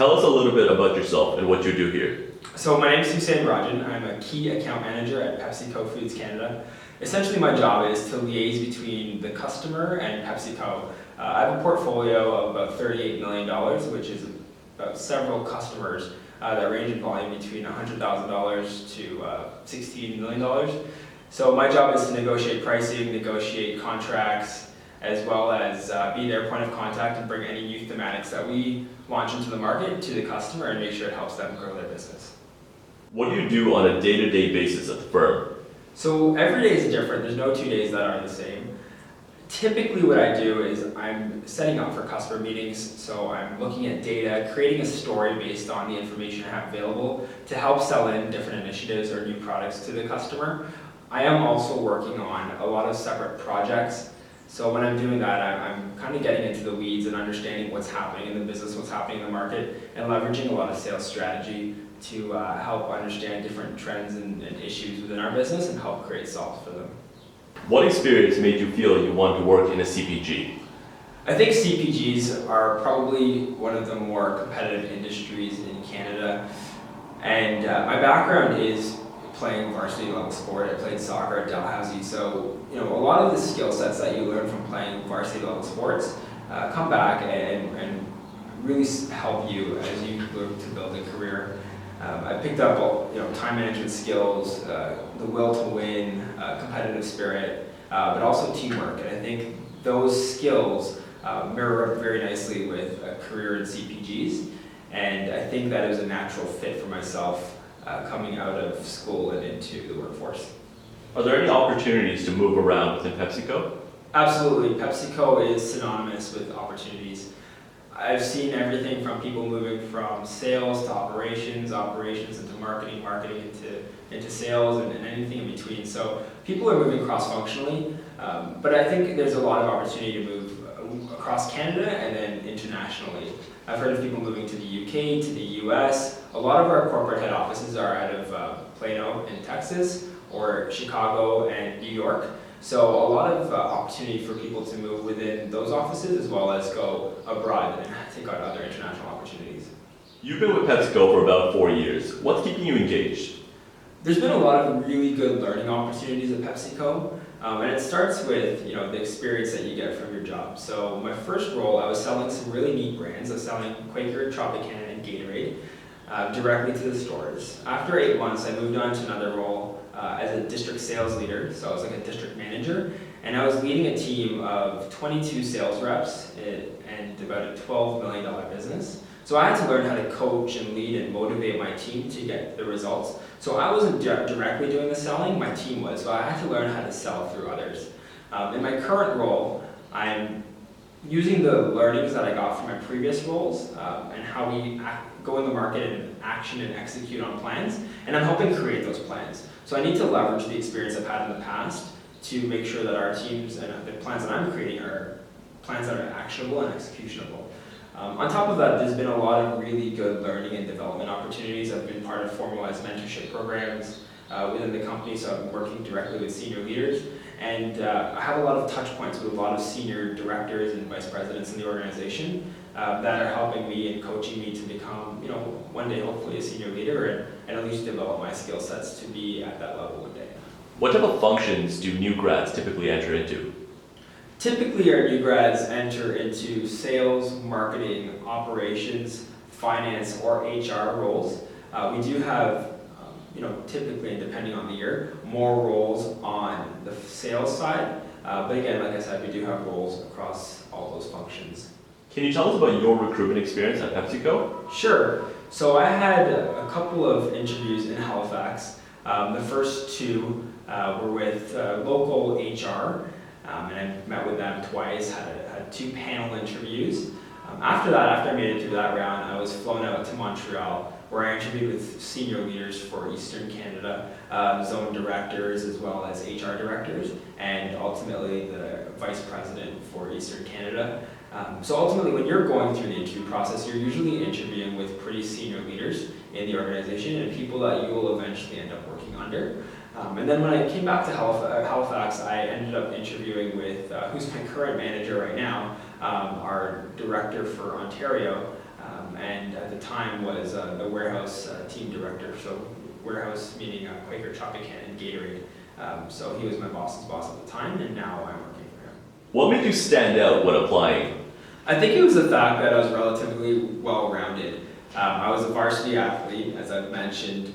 Tell us a little bit about yourself and what you do here. So my name is Hussein Rajan. I'm a key account manager at PepsiCo Foods Canada. Essentially my job is to liaise between the customer and PepsiCo. I have a portfolio of about $38 million, which is about several customers that range in volume between $100,000 to $16 million. So my job is to negotiate pricing, negotiate contracts, as well as be their point of contact and bring any new thematics that we launch into the market to the customer and make sure it helps them grow their business. What do you do on a day-to-day basis at the firm? So every day is different. There's no 2 days that are the same. Typically what I do is I'm setting up for customer meetings, so I'm looking at data, creating a story based on the information I have available to help sell in different initiatives or new products to the customer. I am also working on a lot of separate projects. So when I'm doing that, I'm kind of getting into the weeds and understanding what's happening in the business, what's happening in the market, and leveraging a lot of sales strategy to help understand different trends and issues within our business and help create solves for them. What experience made you feel you wanted to work in a CPG? I think CPGs are probably one of the more competitive industries in Canada. And my background is playing varsity level sport. I played soccer at Dalhousie, so a lot of the skill sets that you learn from playing varsity level sports come back and really help you as you look to build a career. I picked up time management skills, the will to win, competitive spirit, but also teamwork. And I think those skills mirror up very nicely with a career in CPGs. And I think that it was a natural fit for myself coming out of school and into the workforce. Are there any opportunities to move around within PepsiCo? Absolutely. PepsiCo is synonymous with opportunities. I've seen everything from people moving from sales to operations into marketing, into sales, and anything in between. So people are moving cross-functionally, but I think there's a lot of opportunity to move across Canada and then internationally. I've heard of people moving to the UK, to the US. A lot of our corporate head offices are out of Plano in Texas, or Chicago and New York. So a lot of opportunity for people to move within those offices as well as go abroad and take on other international opportunities. You've been with PepsiCo for about 4 years. What's keeping you engaged? There's been a lot of really good learning opportunities at PepsiCo, and it starts with the experience that you get from your job. So my first role, I was selling some really neat brands. I was selling Quaker, Tropicana, and Gatorade directly to the stores. After 8 months, I moved on to another role as a district sales leader, so I was like a district manager, and I was leading a team of 22 sales reps and about a $12 million business. So I had to learn how to coach and lead and motivate my team to get the results. So I wasn't directly doing the selling, my team was, so I had to learn how to sell through others. In my current role, I'm using the learnings that I got from my previous roles and how we go in the market and action and execute on plans, and I'm helping create those plans. So I need to leverage the experience I've had in the past to make sure that our teams and the plans that I'm creating are plans that are actionable and executionable. On top of that, there's been a lot of really good learning and development opportunities. I've been part of formalized mentorship programs within the company, so I'm working directly with senior leaders. And I have a lot of touch points with a lot of senior directors and vice presidents in the organization that are helping me and coaching me to become, one day hopefully a senior leader and at least develop my skill sets to be at that level one day. What type of functions do new grads typically enter into? Typically our new grads enter into sales, marketing, operations, finance, or HR roles. We do have typically, and depending on the year, more roles on the sales side. But again, like I said, we do have roles across all those functions. Can you tell us about your recruitment experience at PepsiCo? Sure. So I had a couple of interviews in Halifax. The first two were with local HR, and I met with them twice, had 2 panel interviews. After I made it through that round, I was flown out to Montreal, where I interviewed with senior leaders for Eastern Canada, zone directors as well as HR directors, and ultimately the vice president for Eastern Canada. So ultimately, when you're going through the interview process, you're usually interviewing with pretty senior leaders in the organization and people that you will eventually end up working under. And then when I came back to Halifax, I ended up interviewing with who's my current manager right now, our director for Ontario, and at the time was the warehouse team director. So warehouse meaning Quaker, Tropicana, and Gatorade. So he was my boss's boss at the time, and now I'm working for him. What made you stand out when applying? I think it was the fact that I was relatively well-rounded. I was a varsity athlete, as I've mentioned,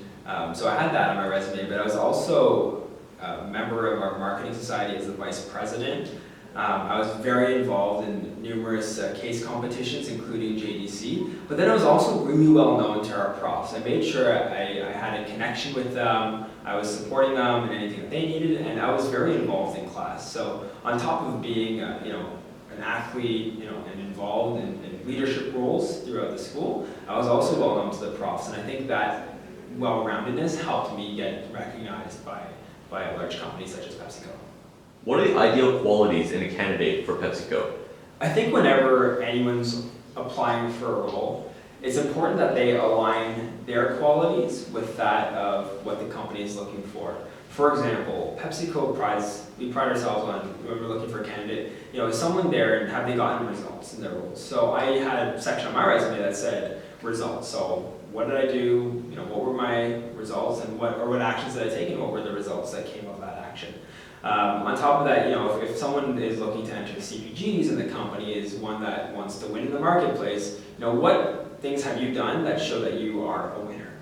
so I had that on my resume, but I was also a member of our marketing society as the vice president. I was very involved in numerous case competitions, including JDC, but then I was also really well known to our profs. I made sure I had a connection with them, I was supporting them in anything that they needed, and I was very involved in class. So on top of being an athlete, and involved in leadership roles throughout the school, I was also well known to the profs, and I think that well-roundedness helped me get recognized by a large company such as PepsiCo. What are the ideal qualities in a candidate for PepsiCo? I think whenever anyone's applying for a role, it's important that they align their qualities with that of what the company is looking for. For example, PepsiCo we pride ourselves on, when we're looking for a candidate, is someone there and have they gotten results in their roles? So I had a section on my resume that said results. So what did I do? What were my results, and what actions did I take, and what were the results that came of that action? On top of that, if someone is looking to enter CPGs and the company is one that wants to win in the marketplace, what things have you done that show that you are a winner?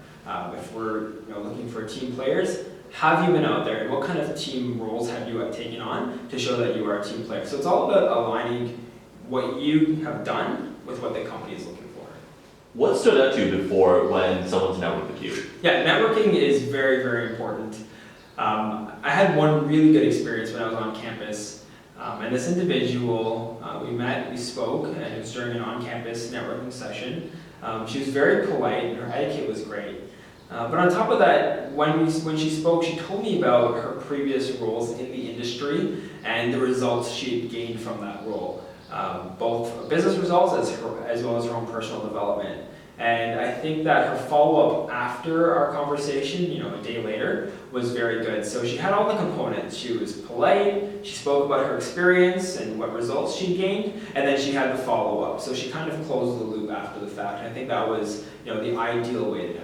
If we're looking for team players, have you been out there, and what kind of team roles have you taken on to show that you are a team player? So it's all about aligning what you have done with what the company is looking for. What stood out to you before when someone's networked with you? Yeah, networking is very, very important. I had one really good experience when I was on campus, and this individual, we met, we spoke, and it was during an on-campus networking session. She was very polite, and her etiquette was great. But on top of that, when she spoke, she told me about her previous roles in the industry and the results she had gained from that role, both business results as well as her own personal development. And I think that her follow-up after our conversation, a day later, was very good. So she had all the components. She was polite, she spoke about her experience and what results she gained, and then she had the follow-up. So she kind of closed the loop after the fact. And I think that was, the ideal way to